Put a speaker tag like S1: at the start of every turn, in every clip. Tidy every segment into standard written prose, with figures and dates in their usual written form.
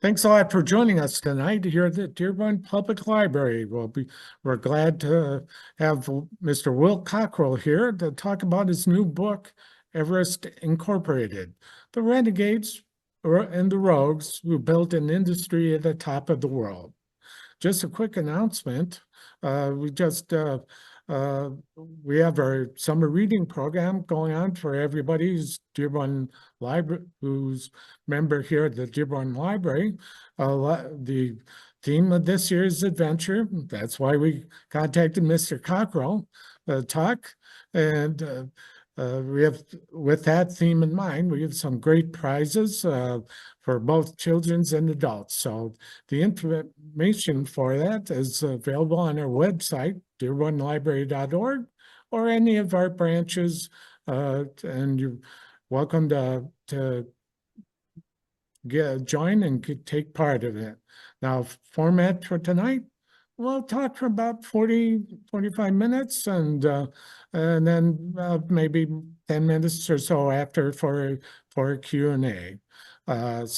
S1: Thanks a lot for joining us tonight here at the Dearborn Public Library. We're glad to have Mr. Will Cockrell here to talk about his new book, Everest Incorporated, the Renegades and the Rogues Who Built an Industry at the Top of the World. Just a quick announcement. We have our summer reading program going on for everybody who's Dearborn Library, who's member here at the Dearborn Library. The theme of this year's adventure, that's why we contacted Mr. Cockrell to talk. And we have, with that theme in mind, we have some great prizes for both children and adults. So the information for that is available on our website, dearbornlibrary.org, or any of our branches. And you're welcome to join and take part of it. Now, format for tonight, we'll talk for about 45 minutes and then maybe 10 minutes or so after for a Q&A. I'd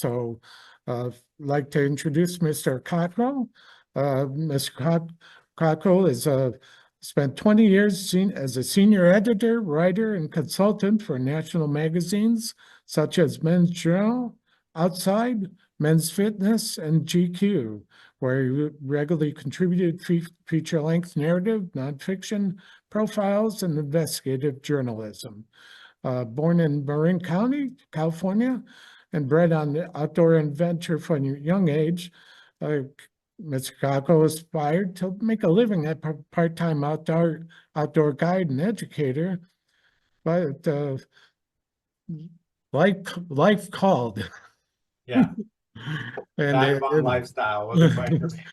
S1: like to introduce Mr. Cockrell. Mr. Cockrell is spent 20 years as a senior editor, writer, and consultant for national magazines such as Men's Journal, Outside, Men's Fitness, and GQ, where he regularly contributed feature-length narrative, nonfiction, profiles, and investigative journalism. Born in Marin County, California, and bred on the outdoor adventure from a young age, Mr. Cockrell aspired to make a living as a part-time outdoor guide and educator, but life called.
S2: Yeah.
S1: And
S2: lifestyle wasn't quite for me.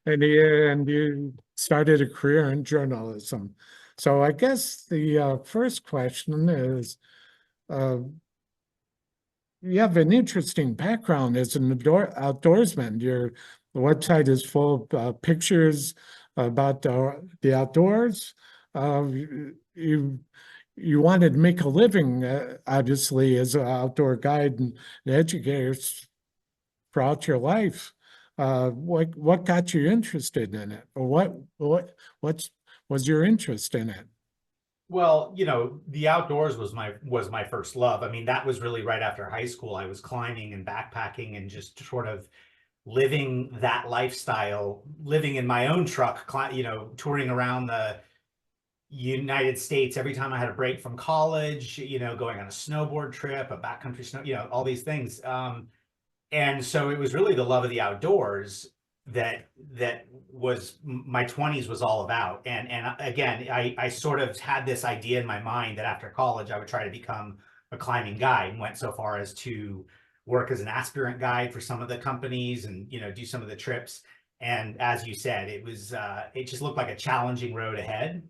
S1: and you started a career in journalism. So I guess the first question is, you have an interesting background as an outdoorsman. Your website is full of pictures about the outdoors. You wanted to make a living, obviously, as an outdoor guide and educator throughout your life. What got you interested in it, or what was your interest in it?
S2: Well, the outdoors was my first love. I mean, that was really right after high school. I was climbing and backpacking and just sort of living that lifestyle, living in my own truck, touring around the United States every time I had a break from college, going on a snowboard trip, a backcountry snow, all these things. And so it was really the love of the outdoors that was my 20s was all about. And again, I sort of had this idea in my mind that after college, I would try to become a climbing guide, and went so far as to work as an aspirant guide for some of the companies and, do some of the trips. And as you said, it just looked like a challenging road ahead.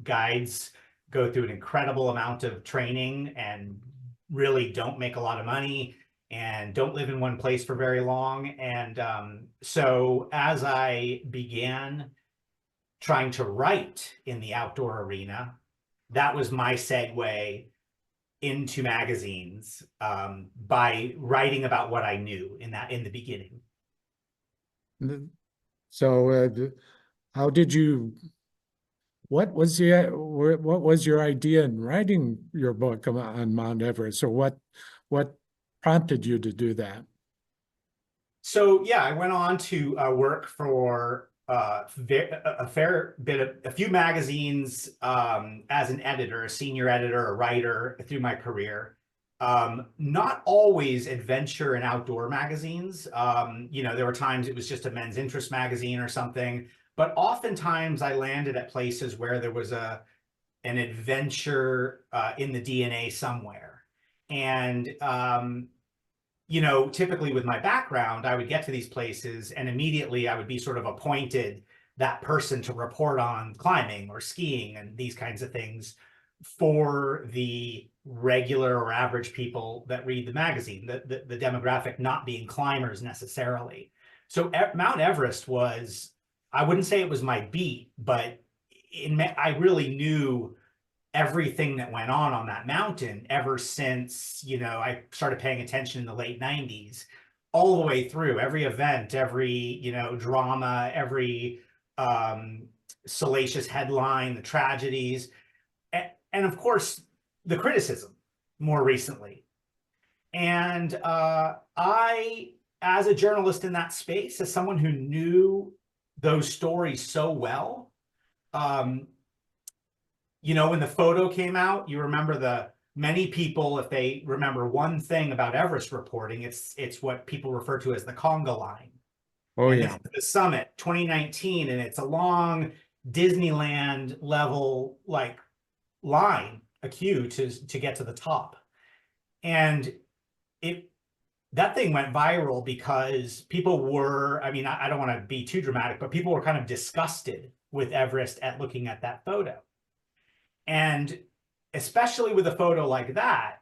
S2: Guides go through an incredible amount of training and really don't make a lot of money and don't live in one place for very long. And so as I began trying to write in the outdoor arena, that was my segue into magazines, by writing about what I knew in the beginning.
S1: So how did you, what was your idea in writing your book on Mount Everest, or what prompted you to do that?
S2: So yeah, I went on to work for a few magazines as an editor, a senior editor, a writer through my career. Not always adventure and outdoor magazines. There were times it was just a men's interest magazine or something, but oftentimes I landed at places where there was an adventure in the DNA somewhere. And typically with my background, I would get to these places and immediately I would be sort of appointed that person to report on climbing or skiing and these kinds of things for the regular or average people that read the magazine, the demographic not being climbers necessarily. So Mount Everest was, I wouldn't say it was my beat, but I really knew everything that went on that mountain ever since, I started paying attention in the late 90s. all the way through every event, every, you know, drama, every um, salacious headline, the tragedies, and of course, the criticism more recently. And I, as a journalist in that space, as someone who knew those stories so well, um, you know, when the photo came out, you remember the many people, if they remember one thing about Everest reporting, it's what people refer to as the conga line.
S1: Oh,
S2: And this
S1: yeah.
S2: is the summit 2019, and it's a long Disneyland level like line, a queue to get to the top. And it that thing went viral because people were, I mean, I don't want to be too dramatic, but people were kind of disgusted with Everest at looking at that photo. And especially with a photo like that,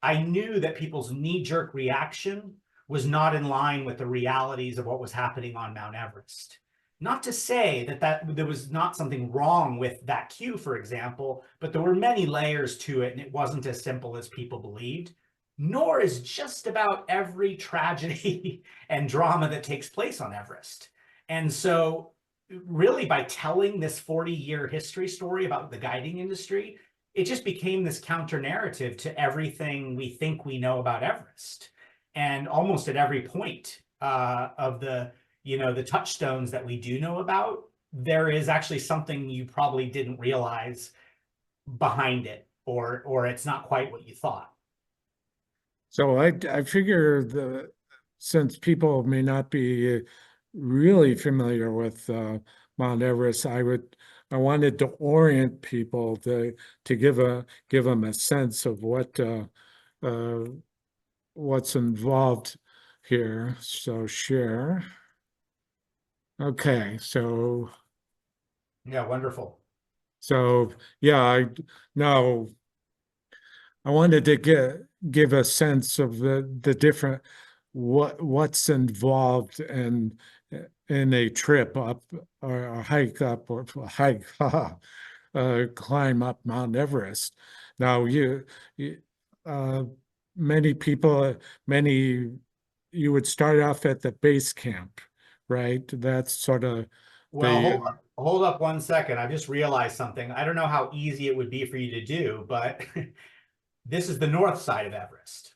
S2: I knew that people's knee-jerk reaction was not in line with the realities of what was happening on Mount Everest. Not to say that there was not something wrong with that queue, for example, but there were many layers to it, and it wasn't as simple as people believed, nor is just about every tragedy and drama that takes place on Everest. And so really, by telling this 40-year history story about the guiding industry, it just became this counter narrative to everything we think we know about Everest. And almost at every point of the, you know, the touchstones that we do know about, there is actually something you probably didn't realize behind it, or it's not quite what you thought.
S1: So I figure since people may not be really familiar with Mount Everest, I wanted to orient people to give them a sense of uh, what's involved here. So share. Okay,
S2: Yeah, wonderful.
S1: yeah, now I wanted to give a sense of the different what's involved in a trip up or a hike up or a hike climb up Mount Everest. Now you uh, many people many you would start off at the base camp, right? That's sort of
S2: Well,
S1: the
S2: hold up 1 second. I just realized something. I don't know how easy it would be for you to do, but this is the north side of Everest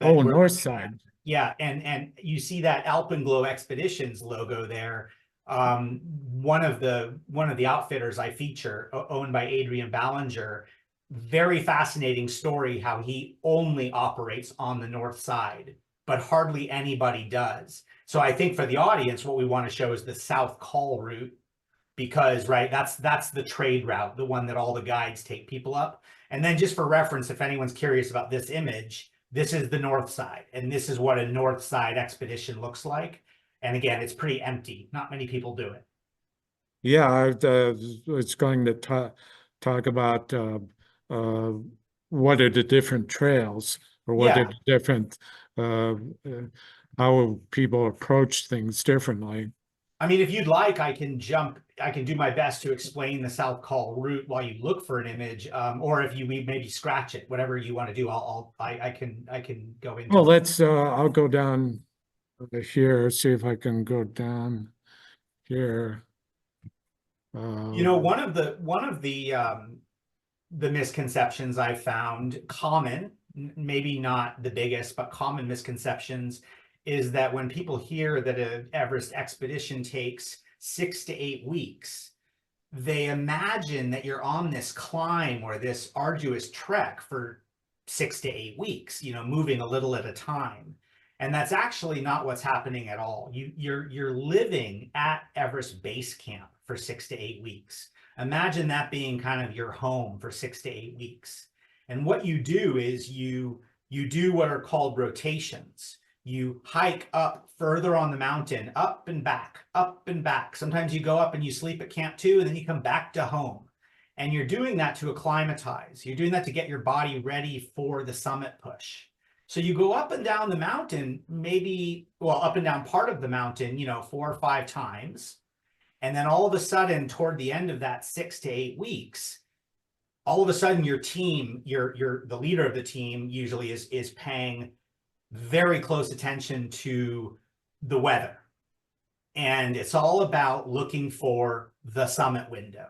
S2: that
S1: oh,
S2: we're
S1: north
S2: looking at.
S1: side.
S2: Yeah, and you see that Alpenglow Expeditions logo there. One of the outfitters I feature, owned by Adrian Ballinger, very fascinating story how he only operates on the north side, but hardly anybody does. So I think for the audience, what we want to show is the South Call route, because right, that's the trade route, the one that all the guides take people up. And then just for reference, if anyone's curious about this image, this is the north side, and this is what a north side expedition looks like. And again, it's pretty empty. Not many people do it.
S1: Yeah, was going to talk about uh, what are the different trails or what are
S2: Yeah.
S1: the different uh, uh, how people approach things differently.
S2: I mean, if you'd like, I can do my best to explain the South Call route while you look for an image, or if you maybe scratch it, whatever you want to do, I can go
S1: Well,
S2: into it.
S1: I'll go down here, see if I can go down here.
S2: You know,
S1: Uh,
S2: one of the misconceptions I found common, maybe not the biggest, but common misconceptions, is that when people hear that an Everest expedition takes 6 to 8 weeks, they imagine that you're on this climb or this arduous trek for 6 to 8 weeks, you know, moving a little at a time. And that's actually not what's happening at all. You're living at Everest Base Camp for 6 to 8 weeks. Imagine that being kind of your home for 6 to 8 weeks. And what you do is you do what are called rotations. You hike up further on the mountain, up and back, up and back. Sometimes you go up and you sleep at camp 2, and then you come back to home. And you're doing that to acclimatize. You're doing that to get your body ready for the summit push. So you go up and down the mountain, maybe, well, up and down part of the mountain, you know, 4 or 5 times. And then all of a sudden, toward the end of that 6 to 8 weeks, all of a sudden your team, the leader of the team usually is paying very close attention to the weather. And it's all about looking for the summit window.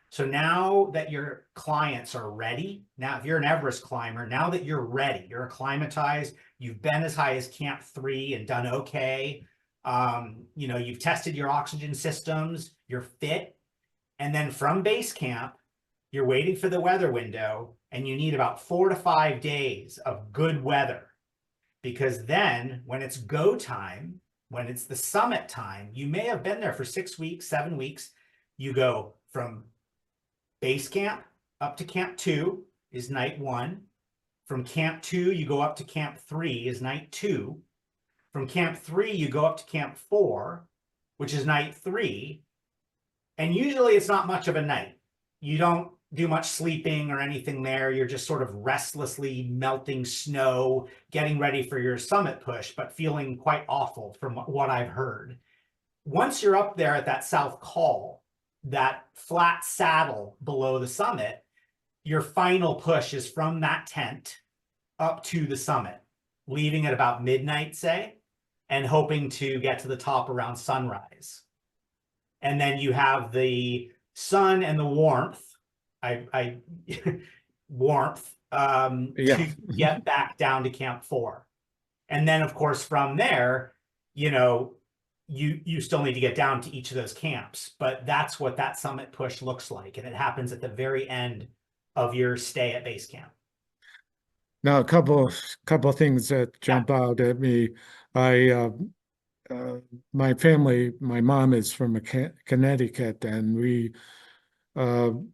S2: So now that your clients are ready, now if you're an Everest climber, now that you're ready, you're acclimatized, you've been as high as Camp 3 and done okay. You know, you've tested your oxygen systems, you're fit. And then from base camp, you're waiting for the weather window, and you need about 4 to 5 days of good weather. Because then when it's go time, when it's the summit time, you may have been there for 6 weeks, 7 weeks. You go from base camp up to Camp 2 is night 1. From Camp 2, you go up to Camp 3 is night 2. From Camp 3, you go up to Camp 4, which is night 3. And usually it's not much of a night. You don't do much sleeping or anything there. You're just sort of restlessly melting snow, getting ready for your summit push, but feeling quite awful from what I've heard. Once you're up there at that south col, that flat saddle below the summit, your final push is from that tent up to the summit, leaving at about midnight, say, and hoping to get to the top around sunrise. And then you have the sun and the warmth, warmth, to get back down to Camp 4. And then, of course, from there, you know, you still need to get down to each of those camps, but that's what that summit push looks like. And it happens at the very end of your stay at base camp.
S1: Now, a couple of things that jump out at me. My family, my mom is from Connecticut, and we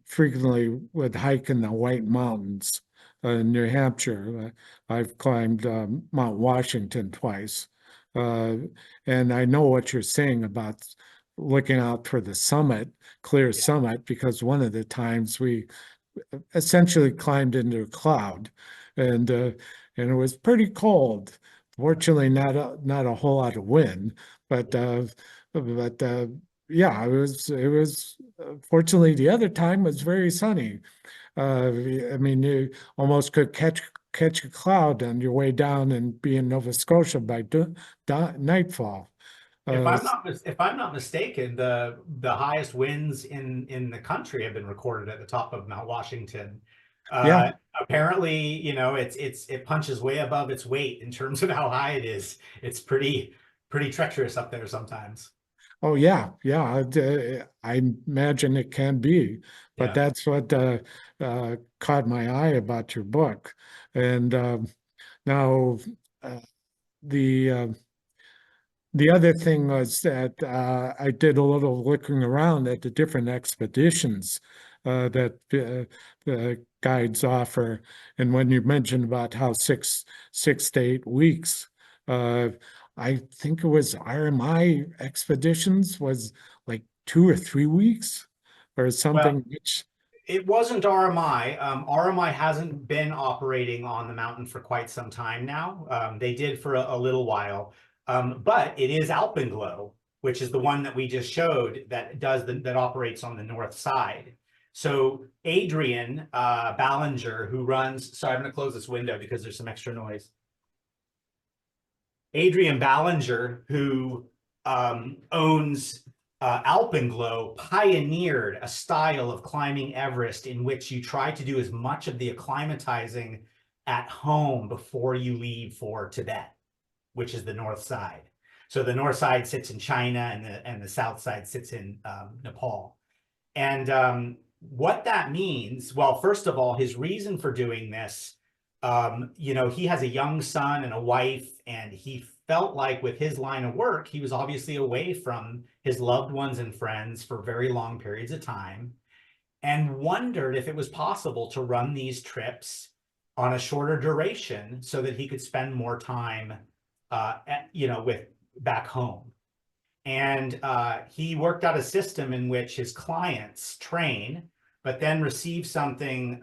S1: frequently would hike in the White Mountains in New Hampshire. I've climbed Mount Washington twice. And I know what you're saying about looking out for the summit, clear summit, because one of the times we essentially climbed into a cloud, and it was pretty cold. Fortunately, not a whole lot of wind, but yeah, it was fortunately the other time was very sunny. I mean, you almost could catch a cloud on your way down and be in Nova Scotia by nightfall.
S2: If I'm not mistaken, the highest winds in the country have been recorded at the top of Mount Washington.
S1: Yeah.
S2: Apparently, you know, it punches way above its weight in terms of how high it is. It's pretty treacherous up there sometimes.
S1: Oh yeah, yeah. I imagine it can be, but
S2: Yeah.
S1: that's what caught my eye about your book. And now uh, the the other thing was that I did a little looking around at the different expeditions that the guides offer. And when you mentioned about how six to 8 weeks, uh, I think it was RMI expeditions was like 2 or 3 weeks or
S2: Well,
S1: something, which
S2: it wasn't RMI. RMI hasn't been operating on the mountain for quite some time now. They did for a little while, but it is Alpenglow, which is the one that we just showed that operates on the north side. So Adrian Ballinger, who runs, sorry, I'm going to close this window because there's some extra noise. Adrian Ballinger, who owns Alpenglow, pioneered a style of climbing Everest in which you try to do as much of the acclimatizing at home before you leave for Tibet, which is the north side. So the north side sits in China, and the south side sits in Nepal. And what that means, well, first of all, his reason for doing this, you know, he has a young son and a wife, and he felt like with his line of work, he was obviously away from his loved ones and friends for very long periods of time, and wondered if it was possible to run these trips on a shorter duration so that he could spend more time, you know, with back home. And he worked out a system in which his clients train, but then receive something,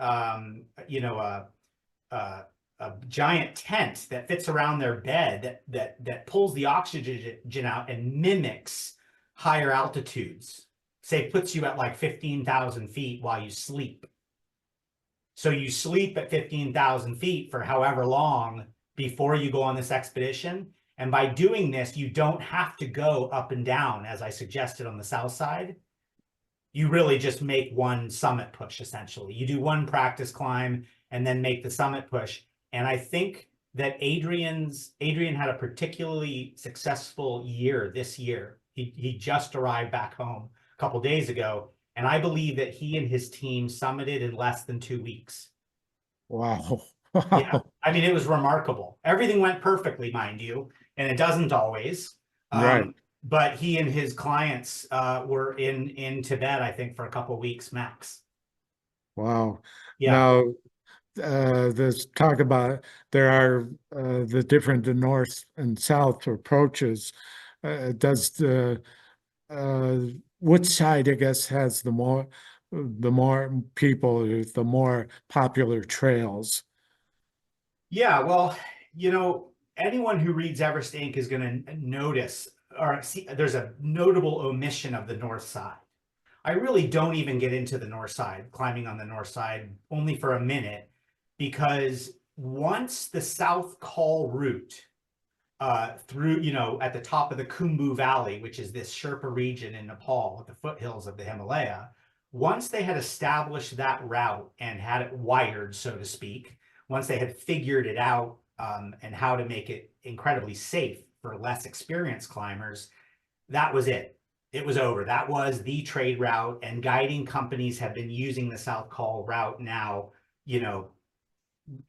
S2: you know, a giant tent that fits around their bed that pulls the oxygen out and mimics higher altitudes. Say puts you at like 15,000 feet while you sleep. So you sleep at 15,000 feet for however long before you go on this expedition. And by doing this, you don't have to go up and down, as I suggested on the south side. You really just make one summit push, essentially. You do one practice climb and then make the summit push. And I think that Adrian had a particularly successful year this year. He just arrived back home a couple days ago, and I believe that he and his team summited in less than 2 weeks.
S1: Wow.
S2: Yeah,
S1: Wow.
S2: I mean, it was remarkable. Everything went perfectly, mind you, and it doesn't always.
S1: Right.
S2: But he and his clients were in Tibet, I think, for a couple of weeks max.
S1: Wow.
S2: Yeah.
S1: Now, there's talk about there are the different north and south approaches. Does the which side, I guess, has the more people, the more popular trails?
S2: Yeah, well, anyone who reads Everest Inc. is going to notice or see there's a notable omission of the north side. I really don't even get into the north side, climbing on the north side, only for a minute, because once the South Col route through, at the top of the Khumbu Valley, which is this Sherpa region in Nepal at the foothills of the Himalaya, once they had established that route and had it wired, so to speak, once they had figured it out and how to make it incredibly safe for less experienced climbers, that was it. It was over. That was the trade route, and guiding companies have been using the South Col route now,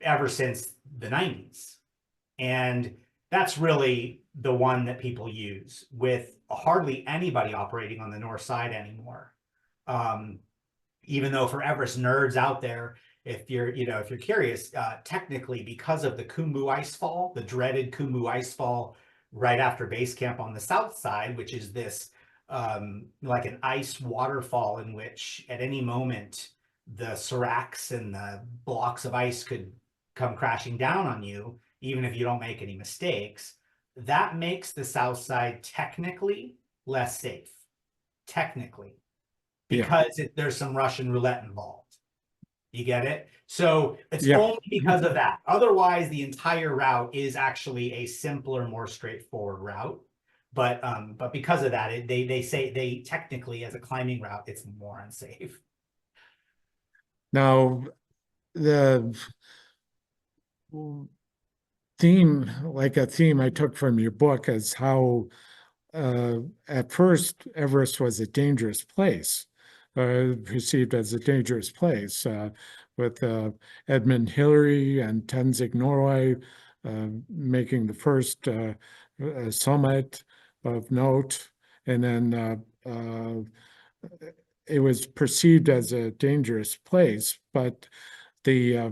S2: ever since the 90s. And that's really the one that people use, with hardly anybody operating on the north side anymore. Even though for Everest nerds out there, if you're curious, technically, because of the Khumbu icefall, the dreaded Khumbu icefall right after base camp on the south side, which is this like an ice waterfall in which at any moment the seracs and the blocks of ice could come crashing down on you, even if you don't make any mistakes. That makes the south side technically less safe, technically,
S1: Yeah.
S2: because there's some Russian roulette involved. You get it? So it's
S1: Yeah.
S2: only because of that. Otherwise, the entire route is actually a simpler, more straightforward route. But because of that, they say they technically, as a climbing route, it's more unsafe.
S1: Now, the theme I took from your book is how at first Everest was a dangerous place, perceived as a dangerous place, with Edmund Hillary and Tenzing Norway making the first summit of note, and then it was perceived as a dangerous place, but the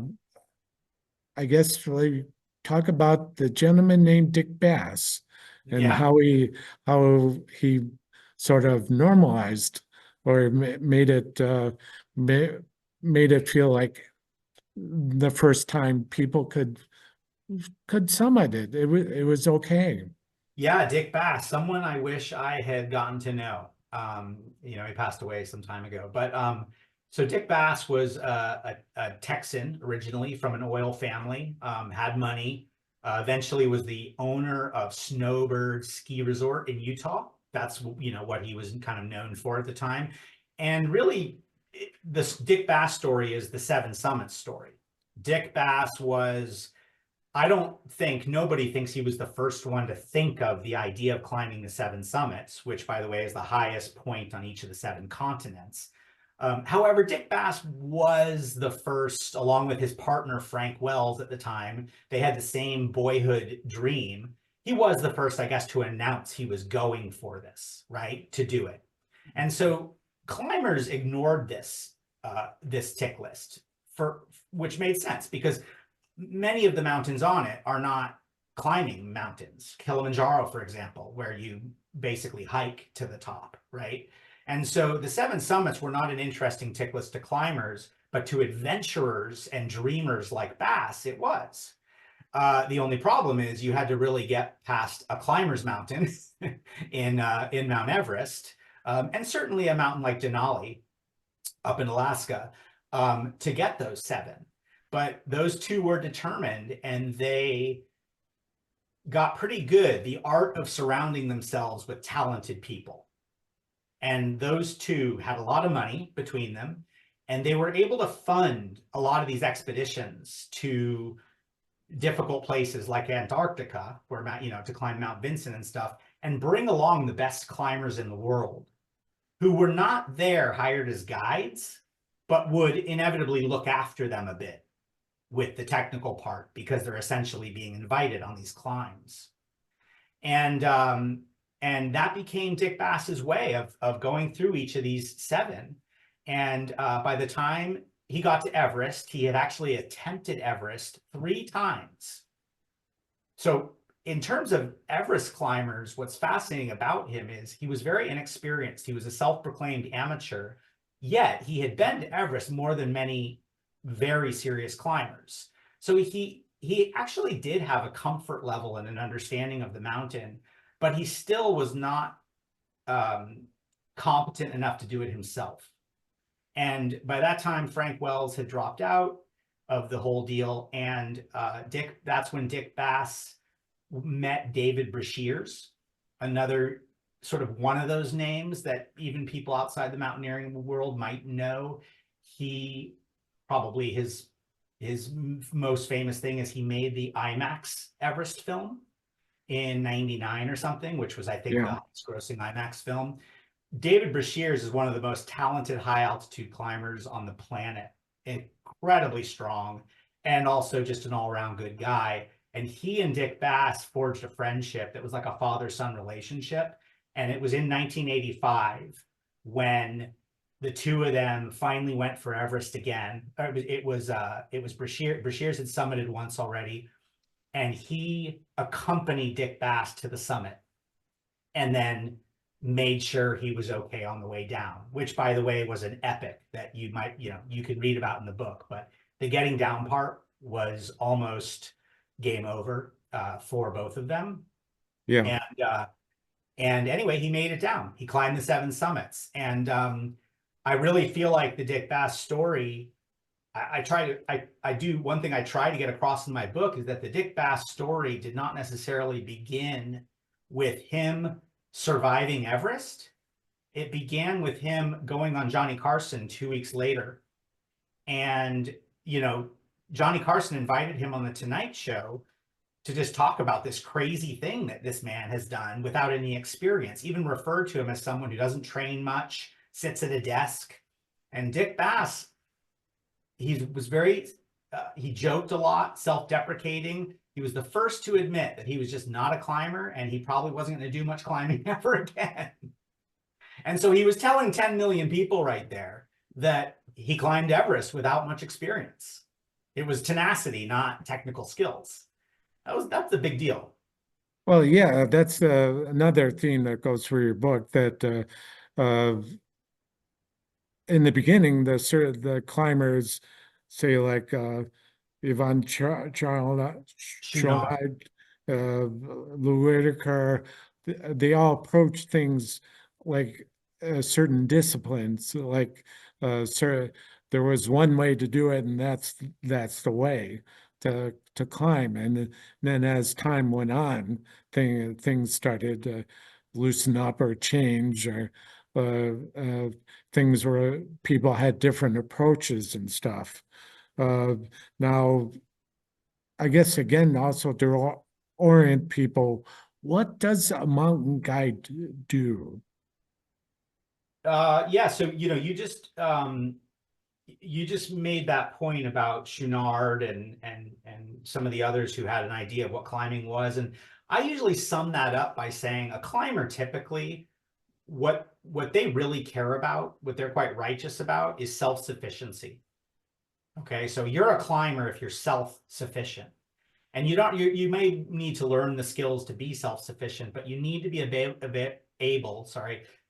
S1: I guess we talk about the gentleman named Dick Bass and
S2: Yeah.
S1: how he sort of normalized or made it made it feel like the first time people could summit it. It was okay.
S2: Yeah, Dick Bass, someone I wish I had gotten to know. He passed away some time ago. But so Dick Bass was a Texan originally from an oil family, had money, eventually was the owner of Snowbird Ski Resort in Utah. That's what he was kind of known for at the time. And really, this Dick Bass story is the Seven Summits story. Dick Bass was, I don't think, nobody thinks he was the first one to think of the idea of climbing the seven summits, which, by the way, is the highest point on each of the seven continents. However, Dick Bass was the first, along with his partner Frank Wells at the time. They had the same boyhood dream. He was the first, I guess, to announce he was going for this, right, to do it. And so climbers ignored this tick list, which made sense because many of the mountains on it are not climbing mountains. Kilimanjaro, for example, where you basically hike to the top, right? And so the seven summits were not an interesting tick list to climbers, but to adventurers and dreamers like Bass, it was. The only problem is you had to really get past a climber's mountain in Mount Everest, and certainly a mountain like Denali up in Alaska, to get those seven. But those two were determined, and they got pretty good, the art of surrounding themselves with talented people. And those two had a lot of money between them, and they were able to fund a lot of these expeditions to difficult places like Antarctica, where, to climb Mount Vincent and stuff, and bring along the best climbers in the world who were not there hired as guides, but would inevitably look after them a bit with the technical part because they're essentially being invited on these climbs. And that became Dick Bass's way of going through each of these 7. And by the time he got to Everest, he had actually attempted Everest 3 times. So in terms of Everest climbers, what's fascinating about him is he was very inexperienced. He was a self-proclaimed amateur, yet he had been to Everest more than many very serious climbers. So he actually did have a comfort level and an understanding of the mountain, but he still was not competent enough to do it himself. And by that time, Frank Wells had dropped out of the whole deal. And that's when Dick Bass met David Brashears, another sort of one of those names that even people outside the mountaineering world might know. He probably his most famous thing is he made the IMAX Everest film in '99 or something, which was, I think, the highest grossing IMAX film. David Brashears is one of the most talented high altitude climbers on the planet, incredibly strong, and also just an all-around good guy. And he and Dick Bass forged a friendship that was like a father-son relationship. And it was in 1985 when the two of them finally went for Everest again. It was Brashears. Brashears had summited once already, and he accompanied Dick Bass to the summit, and then made sure he was okay on the way down, which, by the way, was an epic that you could read about in the book. But the getting down part was almost game over for both of them.
S1: Yeah.
S2: And anyway, he made it down. He climbed the 7 summits. And I really feel like the Dick Bass story, one thing I try to get across in my book is that the Dick Bass story did not necessarily begin with him surviving Everest. It began with him going on Johnny Carson 2 weeks later. And, Johnny Carson invited him on the Tonight Show to just talk about this crazy thing that this man has done without any experience, even referred to him as someone who doesn't train much, sits at a desk. And Dick Bass, he was he joked a lot, self-deprecating. He was the first to admit that he was just not a climber, and he probably wasn't going to do much climbing ever again. And so he was telling 10 million people right there that he climbed Everest without much experience. It was tenacity, not technical skills. That's a big deal.
S1: Well, yeah, that's another theme that goes through your book, that in the beginning, the climbers, say, like Yvonne Charlotte, Lou Whitaker, they all approach things like certain disciplines. Like, there was one way to do it, and that's the way to climb. And then as time went on, things started to loosen up or change, or things where people had different approaches and stuff. Now, I guess, again, also to orient people, what does a mountain guide do?
S2: Yeah, so you just made that point about Chouinard and some of the others who had an idea of what climbing was. And I usually sum that up by saying a climber typically, what they really care about, what they're quite righteous about, is self-sufficiency. Okay, so you're a climber if you're self-sufficient. And you may need to learn the skills to be self-sufficient, but you need to be able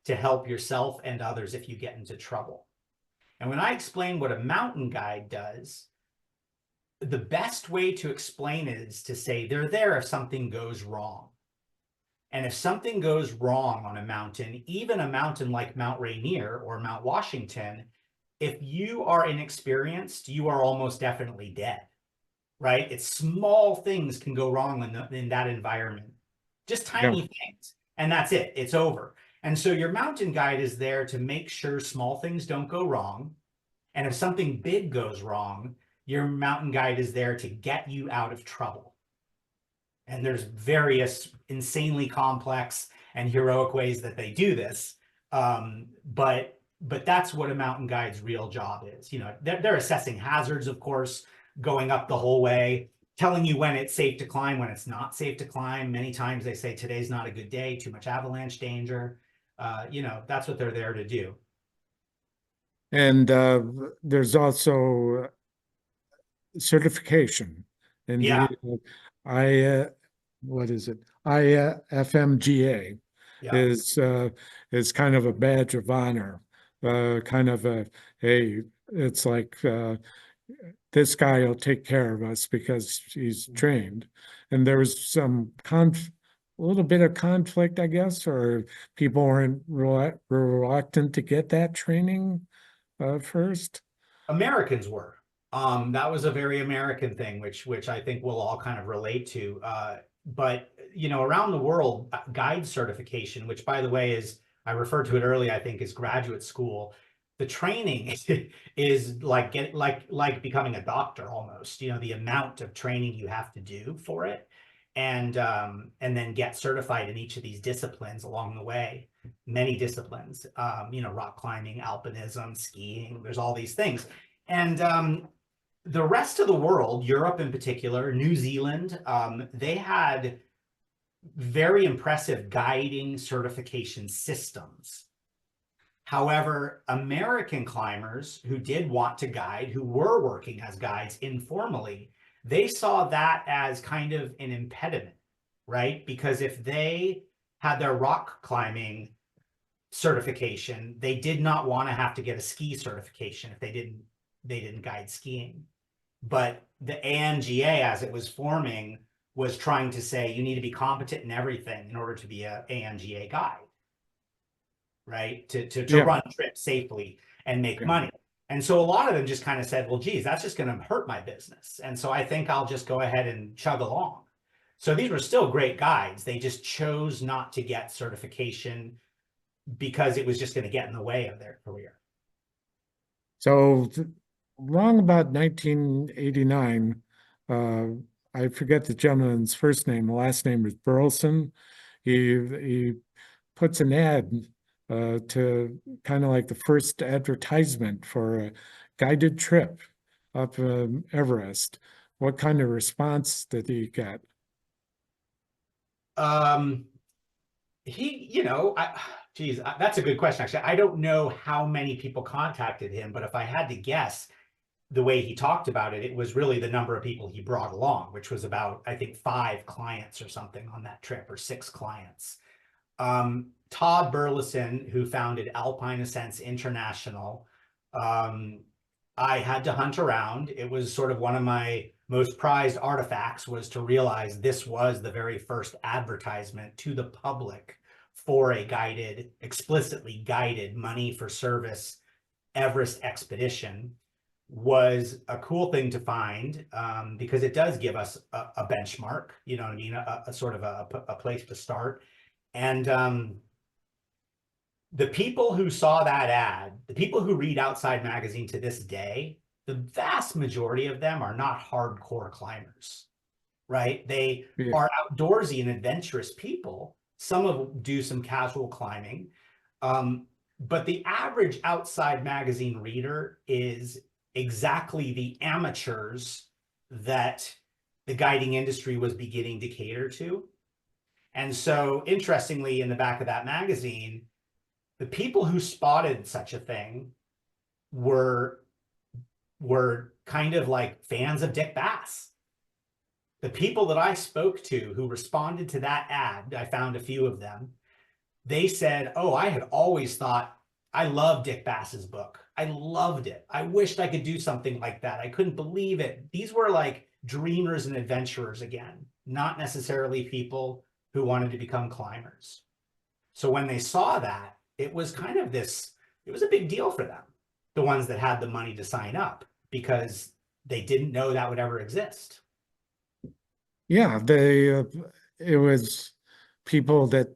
S2: to help yourself and others if you get into trouble. And when I explain what a mountain guide does, the best way to explain it is to say they're there if something goes wrong. And if something goes wrong on a mountain, even a mountain like Mount Rainier or Mount Washington, if you are inexperienced, you are almost definitely dead. right? It's small things can go wrong in that environment, just
S1: Yeah.
S2: tiny things, and that's it. It's over. And so your mountain guide is there to make sure small things don't go wrong. And if something big goes wrong, your mountain guide is there to get you out of trouble. And there's various insanely complex and heroic ways that they do this. But that's what a mountain guide's real job is. You know, they're assessing hazards, of course, going up the whole way, telling you when it's safe to climb, when it's not safe to climb. Many times they say today's not a good day, too much avalanche danger. You know, that's what they're there to do.
S1: And there's also certification. And
S2: Yeah,
S1: I, what is it? IFMGA
S2: yeah.
S1: is kind of a badge of honor. Kind of a, hey, it's like this guy will take care of us because he's trained. And there was some a little bit of conflict, I guess, or people weren't reluctant to get that training first.
S2: Americans were. That was a very American thing, which I think we'll all kind of relate to. But you know, around the world, guide certification, which by the way is, I referred to it earlier, I think is graduate school. The training is like becoming a doctor almost. You know, the amount of training you have to do for it, and then get certified in each of these disciplines along the way. Many disciplines, you know, rock climbing, alpinism, skiing. There's all these things, and the rest of the world, Europe in particular, New Zealand, they had very impressive guiding certification systems. However, American climbers who did want to guide, who were working as guides informally, they saw that as kind of an impediment, right? Because if they had their rock climbing certification, they did not want to have to get a ski certification if they didn't guide skiing. But the ANGA, as it was forming, was trying to say you need to be competent in everything in order to be a ANGA guide, right? To
S1: Yeah,
S2: run trips safely and make
S1: yeah.
S2: money. And so a lot of them just kind of said, well, geez, that's just going to hurt my business. And so I think I'll just go ahead and chug along. So these were still great guides. They just chose not to get certification because it was just going to get in the way of their career.
S1: So wrong about 1989, uh, I forget the gentleman's first name. The last name was Burleson. He puts an ad to kind of like the first advertisement for a guided trip up Everest. What kind of response did he get?
S2: Um, you know, geez, that's a good question. Actually, I don't know how many people contacted him, but if I had to guess, the way he talked about it, it was really the number of people he brought along, which was about, I think, 5 clients or something on that trip, or 6 clients. Todd Burleson, who founded Alpine Ascents International, I had to hunt around. It was sort of one of my most prized artifacts, was to realize this was the very first advertisement to the public for a guided, explicitly guided, money for service Everest expedition. Was a cool thing to find, because it does give us a benchmark, you know what I mean, a sort of a place to start. And the people who saw that ad, the people who read Outside Magazine to this day, the vast majority of them are not hardcore climbers, right? They
S1: Yeah.
S2: are outdoorsy and adventurous people. Some of them do some casual climbing. But the average Outside Magazine reader is exactly the amateurs that the guiding industry was beginning to cater to. And so, interestingly, in the back of that magazine, the people who spotted such a thing were kind of like fans of Dick Bass. The people that I spoke to who responded to that ad, I found a few of them, they said, oh, I had always thought, I loved Dick Bass's book. I loved it. I wished I could do something like that. I couldn't believe it. These were like dreamers and adventurers again, not necessarily people who wanted to become climbers. So when they saw that, it was kind of this, it was a big deal for them, the ones that had the money to sign up, because they didn't know that would ever exist.
S1: Yeah, it was people that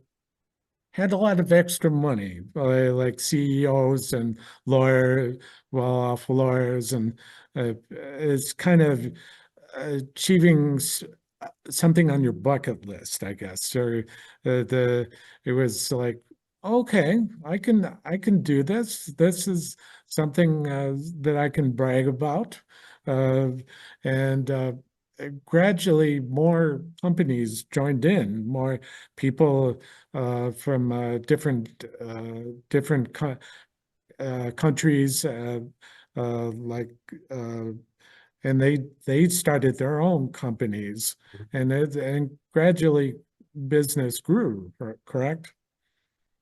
S1: had a lot of extra money, like CEOs and well-off lawyers, and it's kind of achieving something on your bucket list, I guess. Or it was like, okay, I can do this. This is something that I can brag about. Uh, and gradually more companies joined in, more people from different countries, like uh, and they started their own companies, and gradually business grew, correct?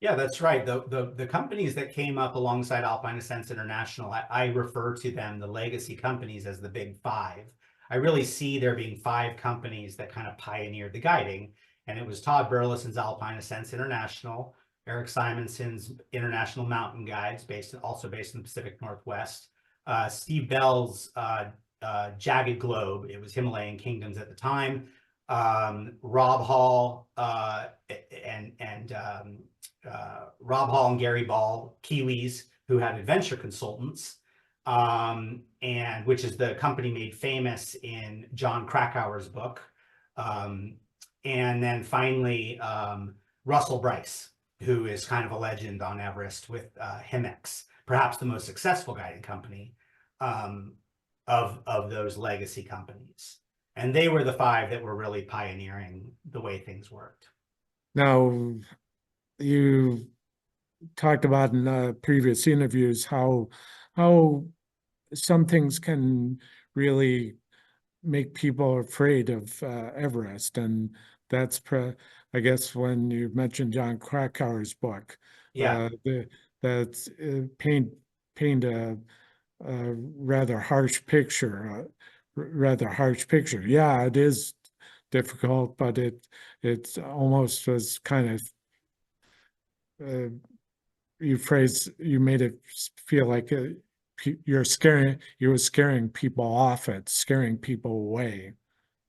S2: Yeah, that's right. The companies that came up alongside Alpine Ascents International, I refer to them, the legacy companies, as the big five. I really see there being five companies that kind of pioneered the guiding. And it was Todd Burleson's Alpine Ascents International, Eric Simonson's International Mountain Guides, also based in the Pacific Northwest, Steve Bell's Jagged Globe. It was Himalayan Kingdoms at the time. Rob Hall Rob Hall and Gary Ball, Kiwis, who had adventure consultants, and which is the company made famous in John Krakauer's book. And then finally, Russell Bryce, who is kind of a legend on Everest with Himex, perhaps the most successful guiding company of those legacy companies. And they were the five that were really pioneering the way things worked.
S1: Now, you talked about in previous interviews how some things can really make people afraid of Everest, and that's I guess when you mentioned John Krakauer's book,
S2: Yeah.
S1: that's paint a rather harsh picture. Yeah, it is difficult, but it almost was kind of uh, you made it feel like you were scaring people off it, scaring people away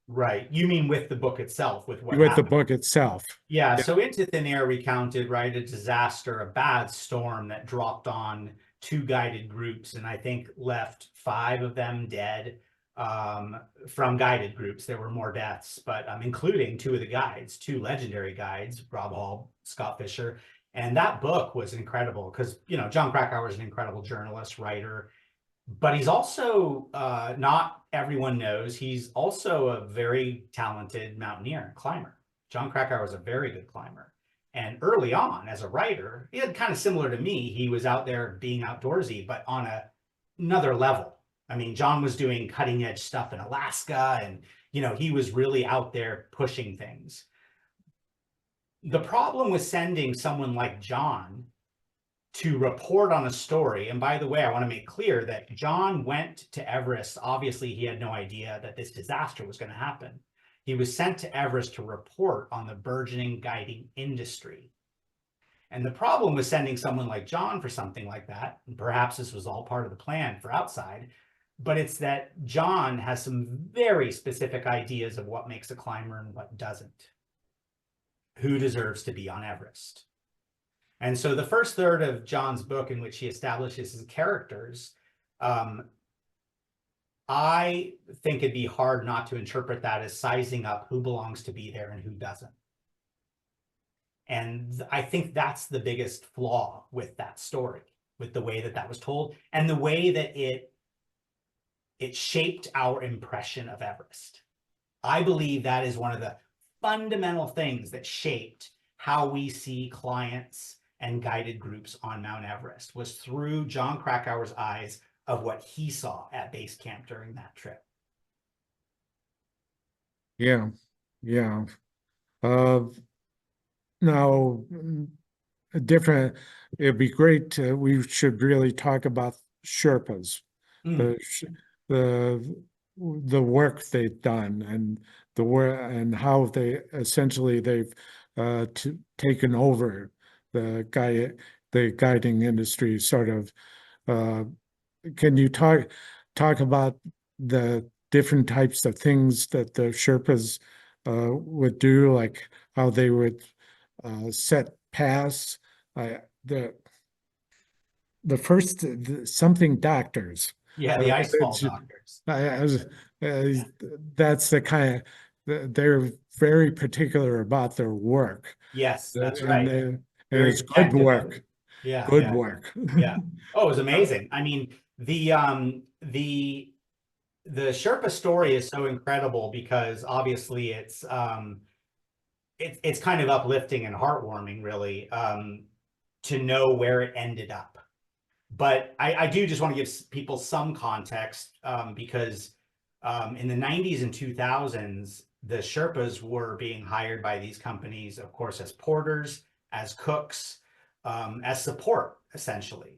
S2: Right. You mean with the book itself, with what
S1: with the
S2: happened?
S1: book itself.
S2: Yeah.
S1: Yeah,
S2: So Into Thin Air recounted, right, a disaster, a bad storm that dropped on two guided groups, and I think left five of them dead from guided groups. There were more deaths, but including two of the guides, two legendary guides, Rob Hall, Scott Fisher. And that book was incredible because, John Krakauer is an incredible journalist, writer, but he's also not everyone knows he's also a very talented mountaineer and climber. John Krakauer was a very good climber, and early on as a writer, he had kind of similar to me. He was out there being outdoorsy, but on another level. I mean, John was doing cutting edge stuff in Alaska, and he was really out there pushing things. The problem with sending someone like John to report on a story. And by the way, I want to make clear that John went to Everest. Obviously, he had no idea that this disaster was going to happen. He was sent to Everest to report on the burgeoning guiding industry. And the problem with sending someone like John for something like that, and perhaps this was all part of the plan for outside, but it's that John has some very specific ideas of what makes a climber and what doesn't. Who deserves to be on Everest? And so the first third of John's book, in which he establishes his characters, I think it'd be hard not to interpret that as sizing up who belongs to be there and who doesn't. And I think that's the biggest flaw with that story, with the way that that was told and the way that it shaped our impression of Everest. I believe that is one of the fundamental things that shaped how we see clients and guided groups on Mount Everest, was through John Krakauer's eyes of what he saw at base camp during that trip.
S1: yeah, yeah. Uh, Now, a different. It'd be great we should really talk about Sherpas, the the the work they've done, and the work and how they've taken over the guiding industry, sort of. uh, can you talk about the different types of things that the Sherpas would do, like how they would set paths. The first something doctors.
S2: Yeah, the ice fall
S1: It's,
S2: doctors.
S1: I was, that's the kind of, they're very particular about their work,
S2: Yes, that's
S1: and
S2: right.
S1: and
S2: Very
S1: it's good
S2: protective of
S1: work,
S2: it. Yeah,
S1: good
S2: yeah,
S1: work.
S2: yeah. Oh, it was amazing. I mean, the Sherpa story is so incredible because obviously it's kind of uplifting and heartwarming, really, to know where it ended up. But I do just want to give people some context, because in the 90s and 2000s, the Sherpas were being hired by these companies, of course, as porters, as cooks, as support, essentially.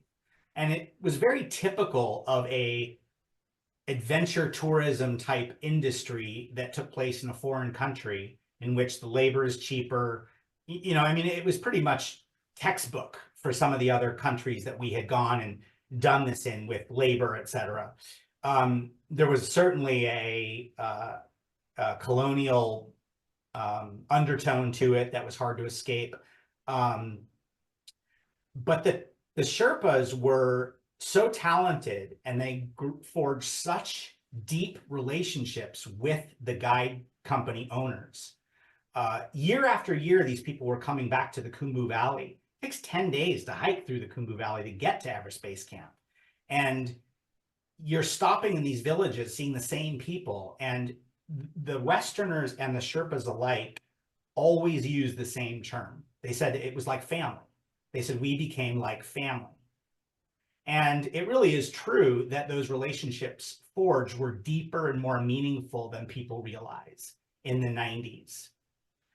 S2: And it was very typical of a adventure tourism type industry that took place in a foreign country in which the labor is cheaper. You know, I mean, it was pretty much textbook for some of the other countries that we had gone and done this in with labor, et cetera. There was certainly a colonial undertone to it that was hard to escape. Um, but the Sherpas were so talented and they forged such deep relationships with the guide company owners. Year after year, these people were coming back to the Khumbu Valley. It takes 10 days to hike through the Khumbu Valley to get to Everest Base Camp. And you're stopping in these villages, seeing the same people. And the Westerners and the Sherpas alike always use the same term. They said it was like family. They said we became like family. And it really is true that those relationships forged were deeper and more meaningful than people realize in the 90s.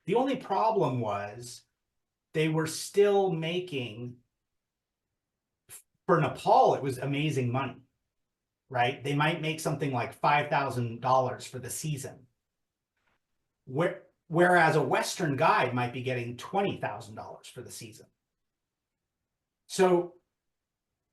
S2: The only problem was they were still making, for Nepal, it was amazing money, right? They might make something like $5,000 for the season. Whereas a Western guide might be getting $20,000 for the season. So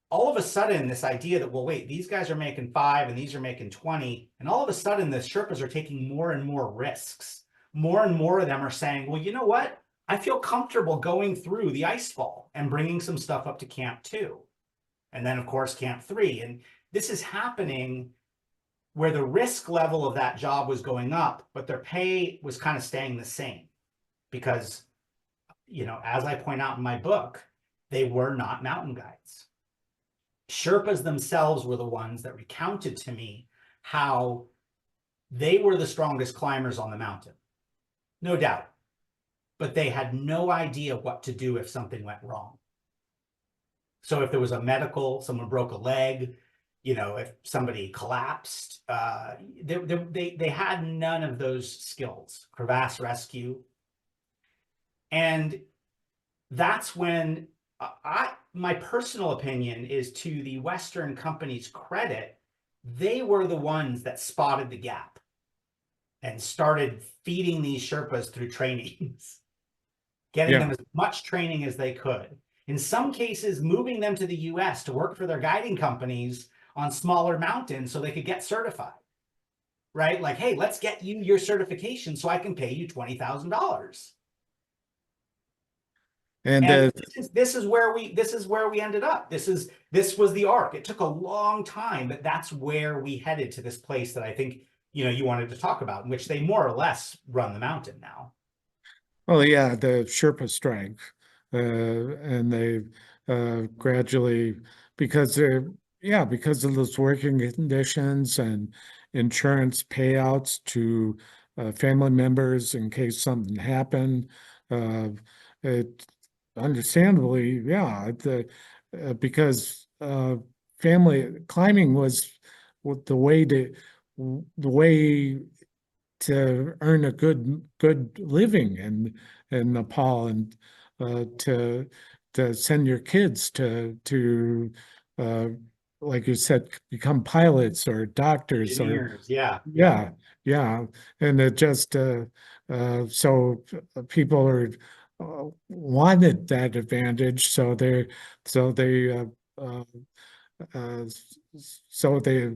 S2: all of a sudden, this idea that, well, wait, these guys are making 5 and these are making 20, and all of a sudden the Sherpas are taking more and more risks. More and more of them are saying, well, you know what? I feel comfortable going through the ice fall and bringing some stuff up to Camp 2. And then, of course, Camp 3. And this is happening where the risk level of that job was going up, but their pay was kind of staying the same because, you know, as I point out in my book, they were not mountain guides. Sherpas themselves were the ones that recounted to me how they were the strongest climbers on the mountain, no doubt, but they had no idea what to do if something went wrong. So if there was a medical, someone broke a leg, you know, if somebody collapsed, they had none of those skills, crevasse rescue. And that's when my personal opinion is, to the Western company's credit, they were the ones that spotted the gap and started feeding these Sherpas through trainings, getting
S1: Yeah.
S2: them as much training as they could. In some cases, moving them to the US to work for their guiding companies on smaller mountains so they could get certified, right? Like, hey, let's get you your certification so I can pay you $20,000.
S1: And
S2: And this is where we ended up. This was the arc. It took a long time, but that's where we headed, to this place that I think, you know, you wanted to talk about, in which they more or less run the mountain now.
S1: well, yeah, the Sherpa strike, and they gradually, because they're, yeah, because of those working conditions and insurance payouts to family members in case something happened. Uh, it understandably, yeah, because family climbing was the way to the way to earn a good living in Nepal, and to send your kids to uh, like you said, become pilots or doctors, or
S2: Engineers, yeah, yeah.
S1: yeah, yeah. And it just so people are wanted that advantage, so they uh, uh, so they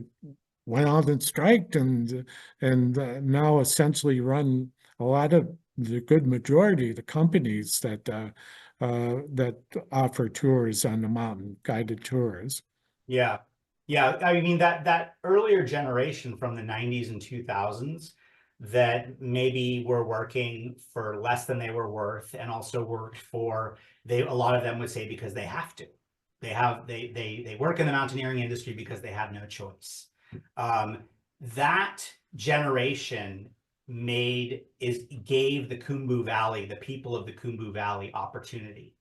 S1: went out and striked, and now essentially run a lot of the good majority of the companies that offer tours on the mountain, guided tours.
S2: Yeah. Yeah. I mean, that earlier generation from the 90s and 2000s that maybe were working for less than they were worth and also worked for, a lot of them would say because they have to. They work in the mountaineering industry because they have no choice. Um, that generation gave the Khumbu Valley, the people of the Khumbu Valley, opportunity.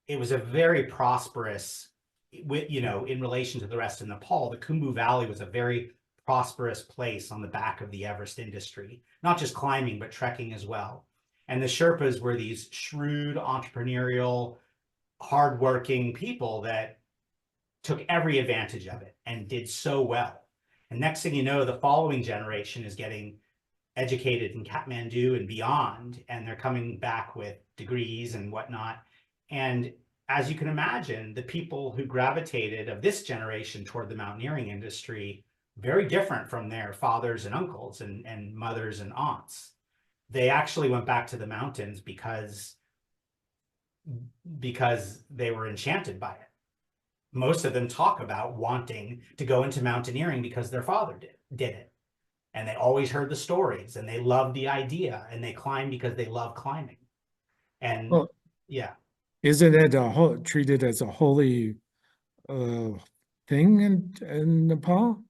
S2: It was a very prosperous, in relation to the rest of Nepal, the Khumbu Valley was a very prosperous place on the back of the Everest industry, not just climbing, but trekking as well. And the Sherpas were these shrewd, entrepreneurial, hardworking people that took every advantage of it and did so well. And next thing you know, the following generation is getting educated in Kathmandu and beyond, and they're coming back with degrees and whatnot. And as you can imagine, the people who gravitated of this generation toward the mountaineering industry, very different from their fathers and uncles and mothers and aunts. They actually went back to the mountains because they were enchanted by it. Most of them talk about wanting to go into mountaineering because their father did it. And they always heard the stories and they loved the idea and they climbed because they love climbing. And
S1: Well,
S2: yeah,
S1: isn't it treated as a holy uh, thing in Nepal?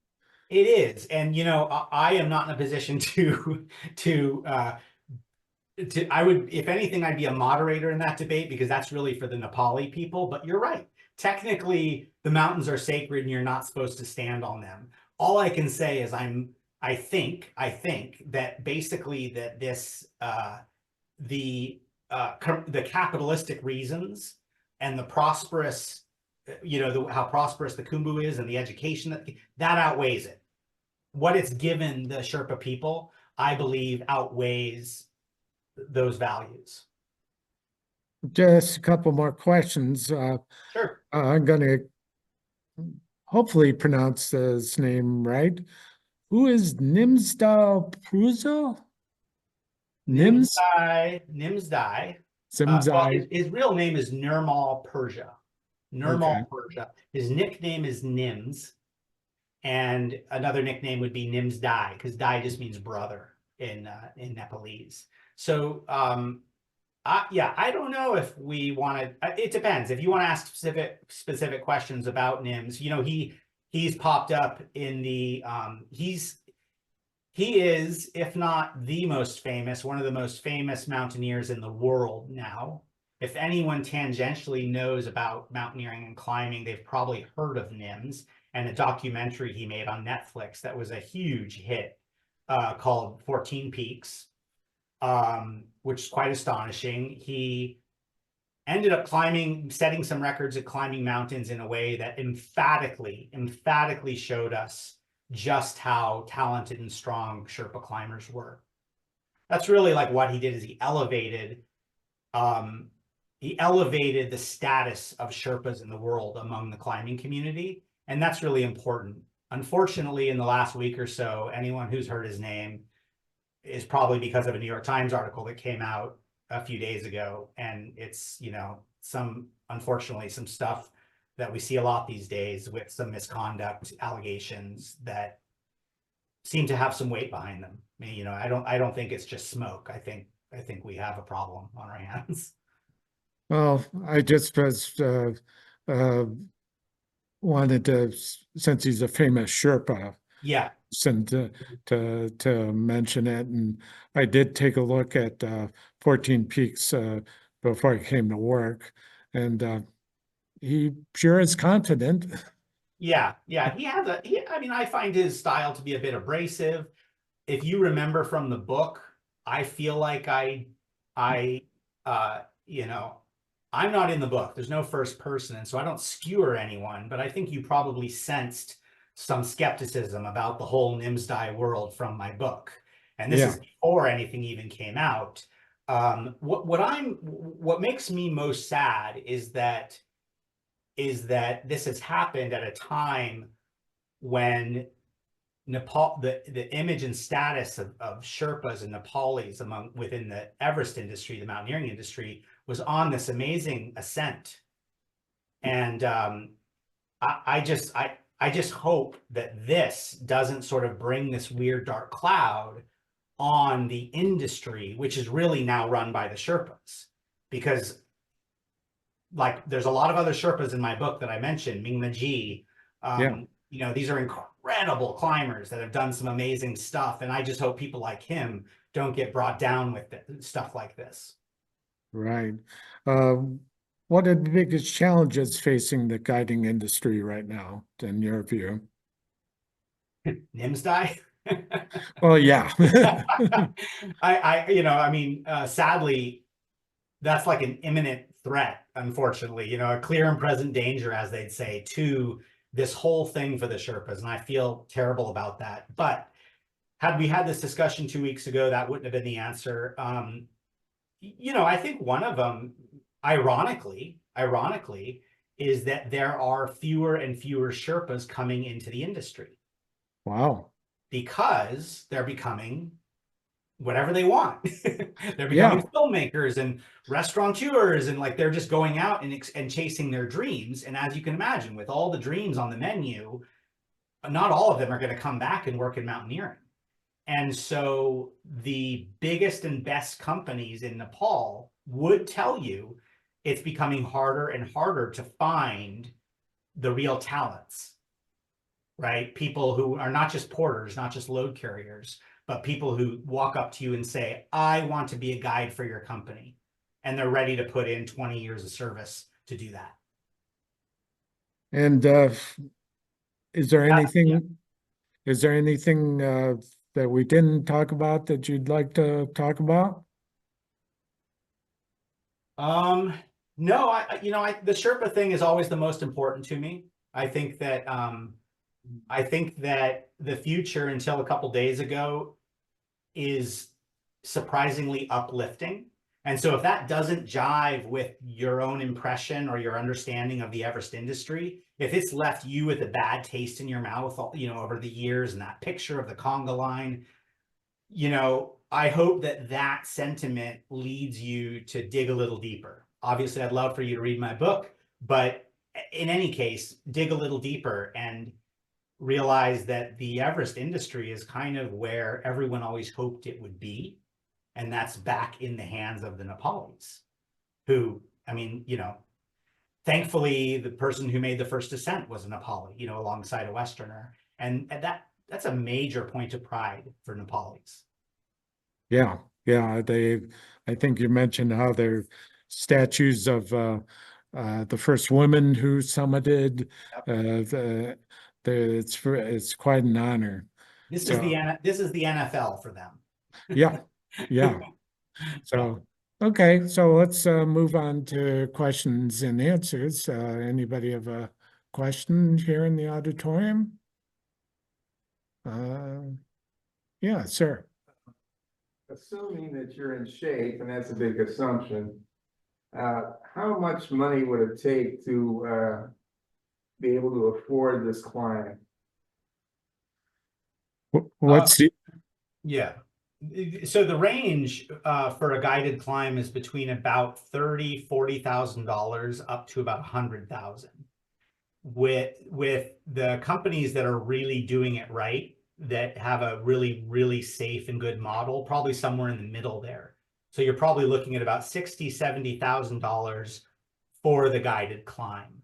S2: it is. And, I am not in a position I would, if anything, I'd be a moderator in that debate because that's really for the Nepali people. But you're right. Technically, the mountains are sacred and you're not supposed to stand on them. All I can say is I think that basically that the capitalistic reasons and the prosperous, how prosperous the Khumbu is and the education that outweighs it. What it's given the Sherpa people, I believe, outweighs those values.
S1: Just a couple more questions.
S2: Sure.
S1: I'm going to hopefully pronounce his name right. Who is Nimsdal Prusa? Nims
S2: Nimsdai. Well,
S1: Simzai.
S2: his real name is Nirmal Persia.
S1: Okay.
S2: Nirmal Persia. His nickname is Nims, and another nickname would be Nimsdai because Dai just means brother in Nepalese. So I don't know if we want to. It depends. If you want to ask specific questions about Nims, he's popped up in the he is, if not the most famous, one of the most famous mountaineers in the world now. If anyone tangentially knows about mountaineering and climbing, they've probably heard of Nims and a documentary he made on Netflix that was a huge hit called 14 Peaks, which is quite astonishing. He ended up setting some records at climbing mountains in a way that emphatically showed us just how talented and strong Sherpa climbers were. That's really like what he did is he elevated the status of Sherpas in the world among the climbing community. And that's really important. Unfortunately, in the last week or so, anyone who's heard his name is probably because of a New York Times article that came out a few days ago. And it's, unfortunately, some stuff that we see a lot these days with some misconduct allegations that seem to have some weight behind them. I mean, I don't think it's just smoke. I think we have a problem on our hands.
S1: Well, I just was uh, wanted to, since he's a famous Sherpa,
S2: Yeah.
S1: and to mention it. And I did take a look at 14 Peaks before I came to work, and he sure is confident.
S2: Yeah. I mean, I find his style to be a bit abrasive. If you remember from the book, I feel like uh, you know, I'm not in the book. There's no first person, and so I don't skewer anyone, but I think you probably sensed some skepticism about the whole Nimsdai world from my book. And this
S1: Yeah.
S2: is before anything even came out. What makes me most sad is that this has happened at a time when Nepal, the image and status of Sherpas and Nepalis within the Everest industry, the mountaineering industry, was on this amazing ascent. And I just hope that this doesn't sort of bring this weird dark cloud on the industry, which is really now run by the Sherpas. Because like there's a lot of other Sherpas in my book that I mentioned, Mingmaji,
S1: Yeah.
S2: you know, these are incredible climbers that have done some amazing stuff. And I just hope people like him don't get brought down with stuff like this.
S1: Right. What are the biggest challenges facing the guiding industry right now, in your view?
S2: Nimsdai.
S1: Well, yeah.
S2: You know, I mean, sadly, that's like an imminent threat, unfortunately, you know, a clear and present danger, as they'd say, to this whole thing for the Sherpas. And I feel terrible about that. But had we had this discussion 2 weeks ago, that wouldn't have been the answer. You know, I think one of them, ironically, is that there are fewer and fewer Sherpas coming into the industry
S1: Wow.
S2: because they're becoming whatever they want. They're
S1: Yeah.
S2: becoming filmmakers and restaurateurs, and like they're just going out and chasing their dreams. And as you can imagine, with all the dreams on the menu, not all of them are going to come back and work in mountaineering. And so the biggest and best companies in Nepal would tell you it's becoming harder and harder to find the real talents, right? People who are not just porters, not just load carriers, but people who walk up to you and say, I want to be a guide for your company. And they're ready to put in 20 years of service to do that.
S1: And is there
S2: Yeah.
S1: anything, that we didn't talk about that you'd like to talk about?
S2: No, you know, the Sherpa thing is always the most important to me. I think that the future until a couple days ago is surprisingly uplifting. And so if that doesn't jive with your own impression or your understanding of the Everest industry, if it's left you with a bad taste in your mouth, you know, over the years, and that picture of the conga line, you know, I hope that that sentiment leads you to dig a little deeper. Obviously, I'd love for you to read my book, but in any case, dig a little deeper and realize that the Everest industry is kind of where everyone always hoped it would be. And that's back in the hands of the Nepalis, who, I mean, you know, thankfully, the person who made the first ascent was a Nepali, you know, alongside a Westerner. And that's a major point of pride for Nepalis.
S1: Yeah. Yeah. I think you mentioned how there are statues of the first woman who summited. It's quite an honor.
S2: This is
S1: So
S2: the NFL for them.
S1: yeah, yeah. So okay, so let's move on to questions and answers. Anybody have a question here in the auditorium? Yeah, sir.
S3: Assuming that you're in shape, and that's a big assumption, how much money would it take to be able to afford this climb?
S1: What's the
S2: Yeah. So the range for a guided climb is between about $40,000 up to about 100,000. With the companies that are really doing it right, that have a really safe and good model, probably somewhere in the middle there. So you're probably looking at about $60,000-$70,000 for the guided climb.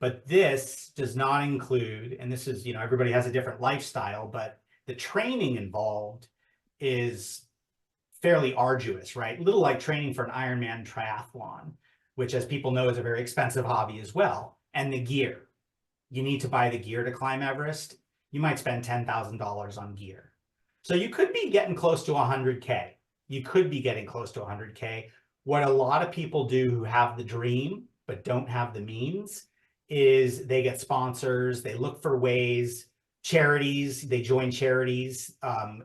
S2: But this does not include, and this is, you know, everybody has a different lifestyle, but the training involved is fairly arduous, right? A little like training for an Ironman triathlon, which, as people know, is a very expensive hobby as well. And the gear. You need to buy the gear to climb Everest. You might spend $10,000 on gear. So you could be getting close to 100K. You could be getting close to 100K. What a lot of people do who have the dream but don't have the means is they get sponsors, they look for ways, charities, they join charities,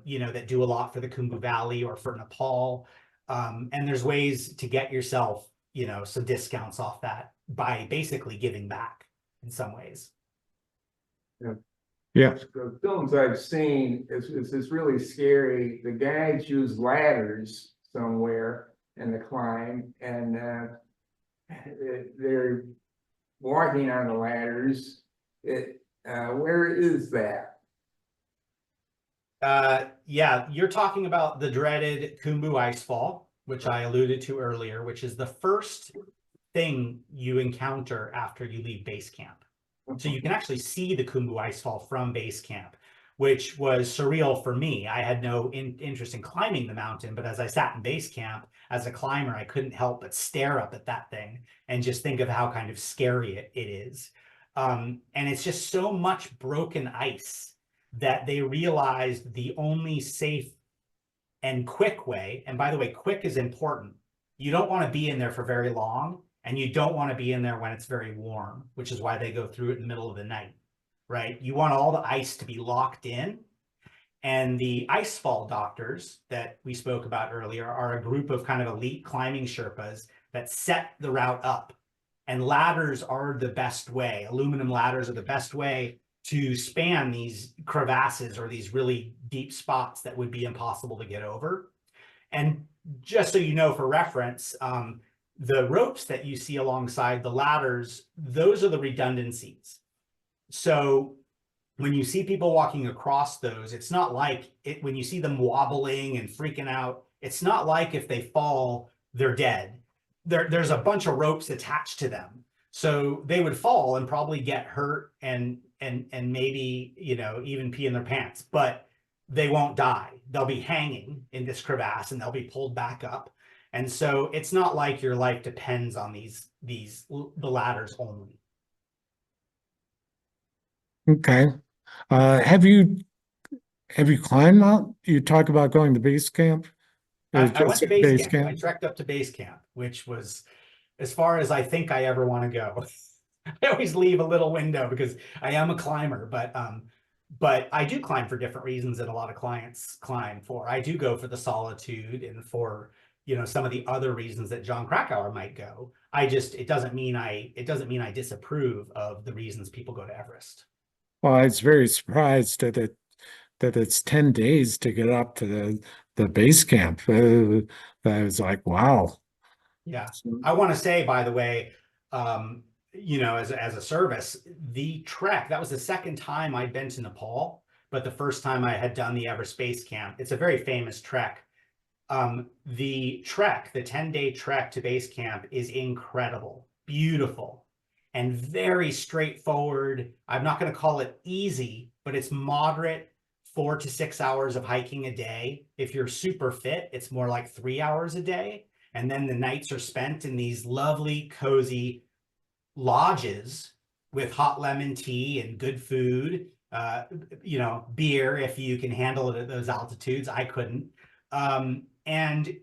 S2: you know, that do a lot for the Khumbu Valley or for Nepal. And there's ways to get yourself, you know, some discounts off that by basically giving back in some ways.
S3: Yeah.
S1: Yeah.
S3: The films I've seen, it's really scary. The guys use ladders somewhere in the climb, and they're walking on the ladders. Where is that?
S2: Yeah, you're talking about the dreaded Khumbu Icefall, which I alluded to earlier, which is the first thing you encounter after you leave base camp. So you can actually see the Khumbu Icefall from base camp, which was surreal for me. I had no interest in climbing the mountain, but as I sat in base camp as a climber, I couldn't help but stare up at that thing and just think of how kind of scary it is. And it's just so much broken ice that they realized the only safe and quick way, and by the way, quick is important. You don't want to be in there for very long, and you don't want to be in there when it's very warm, which is why they go through it in the middle of the night, right? You want all the ice to be locked in. And the icefall doctors that we spoke about earlier are a group of kind of elite climbing Sherpas that set the route up. And ladders are the best way. Aluminum ladders are the best way to span these crevasses or these really deep spots that would be impossible to get over. And just so you know, for reference, the ropes that you see alongside the ladders, those are the redundancies. So when you see people walking across those, it's not like it, when you see them wobbling and freaking out, it's not like if they fall, they're dead. There's a bunch of ropes attached to them. So they would fall and probably get hurt and maybe, you know, even pee in their pants, but they won't die. They'll be hanging in this crevasse and they'll be pulled back up. And so it's not like your life depends on the ladders only.
S1: Okay. Have you climbed out? You talk about going to base camp?
S2: I went to base
S1: Base
S2: camp. I
S1: camp?
S2: trekked up to base camp, which was as far as I think I ever want to go. I always leave a little window because I am a climber, but I do climb for different reasons that a lot of clients climb for. I do go for the solitude and for, you know, some of the other reasons that John Krakauer might go. It doesn't mean I disapprove of the reasons people go to Everest.
S1: Well, I was very surprised that it's 10 days to get up to the base camp. I was like, wow.
S2: Yeah. I want to say, by the way, you know, as a service, the trek, that was the second time I'd been to Nepal, but the first time I had done the Everest Base Camp. It's a very famous trek. The trek, the 10-day trek to base camp is incredible, beautiful, and very straightforward. I'm not going to call it easy, but it's moderate, 4 to 6 hours of hiking a day. If you're super fit, it's more like 3 hours a day. And then the nights are spent in these lovely, cozy lodges with hot lemon tea and good food, you know, beer if you can handle it at those altitudes. I couldn't. And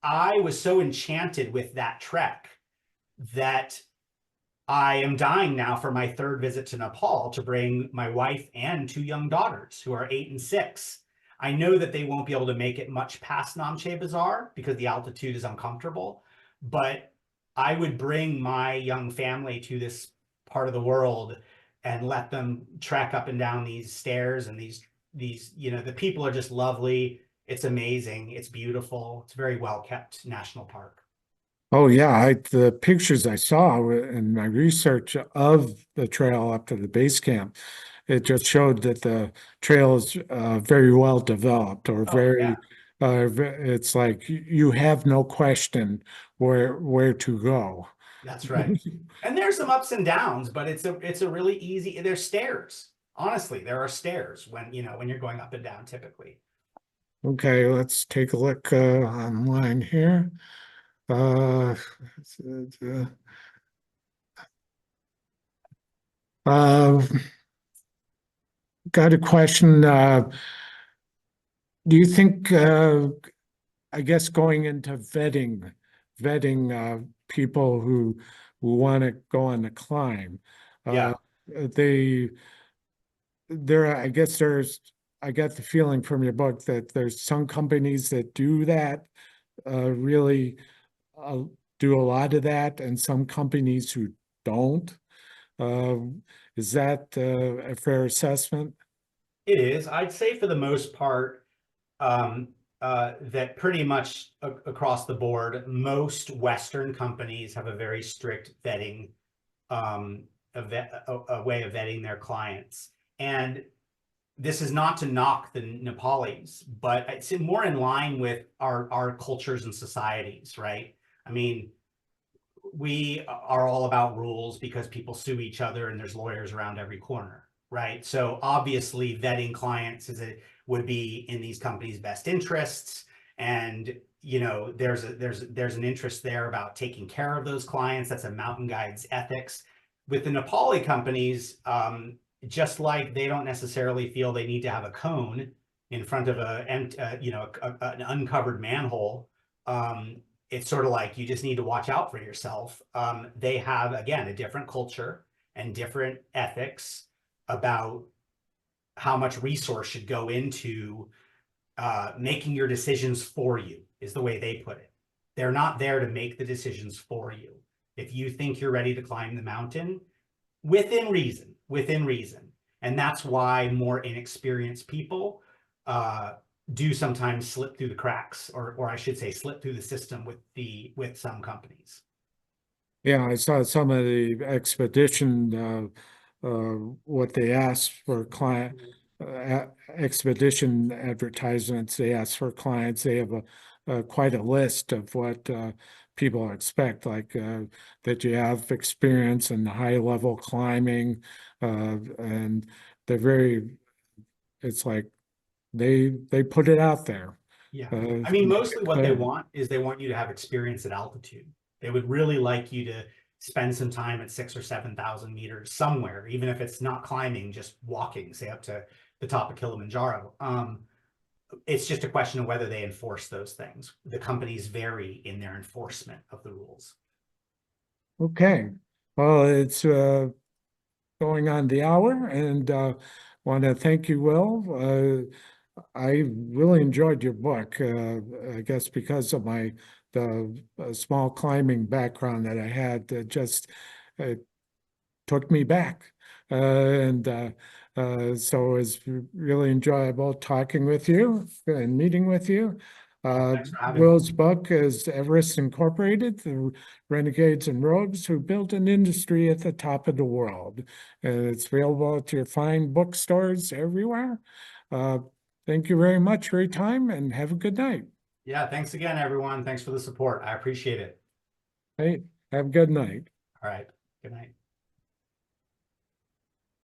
S2: I was so enchanted with that trek that I am dying now for my third visit to Nepal to bring my wife and 2 young daughters who are 8 and 6. I know that they won't be able to make it much past Namche Bazaar because the altitude is uncomfortable, but I would bring my young family to this part of the world and let them trek up and down these stairs and these, you know, the people are just lovely. It's amazing. It's beautiful. It's a very well kept national park.
S1: Oh yeah, the pictures I saw in my research of the trail up to the base camp, it just showed that the trail is very well developed or
S2: Oh, yeah.
S1: it's like you have no question where to go.
S2: That's right. And there's some ups and downs, but it's a really easy, there's stairs. Honestly, there are stairs when, you know, when you're going up and down typically.
S1: Okay, let's take a look online here. Uh, uh, got a question. Do you think, I guess, going into vetting people who want to go on the climb,
S2: Yeah.
S1: they I guess I got the feeling from your book that there's some companies that do that, really uh, do a lot of that, and some companies who don't. Is that a fair assessment?
S2: It is. I'd say for the most part, that pretty much across the board, most Western companies have a very strict vetting, a way of vetting their clients. And this is not to knock the Nepalis, but it's more in line with our cultures and societies, right? I mean, we are all about rules because people sue each other and there's lawyers around every corner, right? So obviously vetting clients would be in these companies' best interests. And, you know, there's an interest there about taking care of those clients. That's a mountain guide's ethics. With the Nepali companies, just like they don't necessarily feel they need to have a cone in front of an uncovered manhole. It's sort of like you just need to watch out for yourself. They have, again, a different culture and different ethics about how much resource should go into making your decisions for you, is the way they put it. They're not there to make the decisions for you. If you think you're ready to climb the mountain, within reason. And that's why more inexperienced people do sometimes slip through the cracks, or I should say slip through the system with some companies.
S1: Yeah, I saw some of the expedition, what they asked for client, expedition advertisements, they ask for clients, they have quite a list of what people expect, like that you have experience in high level climbing, and it's like they put it out there.
S2: Yeah. I mean, mostly what they want is they want you to have experience at altitude. They would really like you to spend some time at 6,000 or 7,000 meters somewhere, even if it's not climbing, just walking, say up to the top of Kilimanjaro. It's just a question of whether they enforce those things. The companies vary in their enforcement of the rules.
S1: Okay, well, it's going on the hour, and want to thank you, Will. I really enjoyed your book, I guess because of the small climbing background that I had, that just took me back. So it was really enjoyable talking with you and meeting with you.
S2: Thanks for having me.
S1: Will's book is Everest Incorporated, the Renegades and Rogues Who Built an Industry at the Top of the World. And it's available at your fine bookstores everywhere. Thank you very much for your time, and have a good night.
S2: Yeah, thanks again, everyone. Thanks for the support. I appreciate it.
S1: Hey, have a good night.
S2: All right. Good night.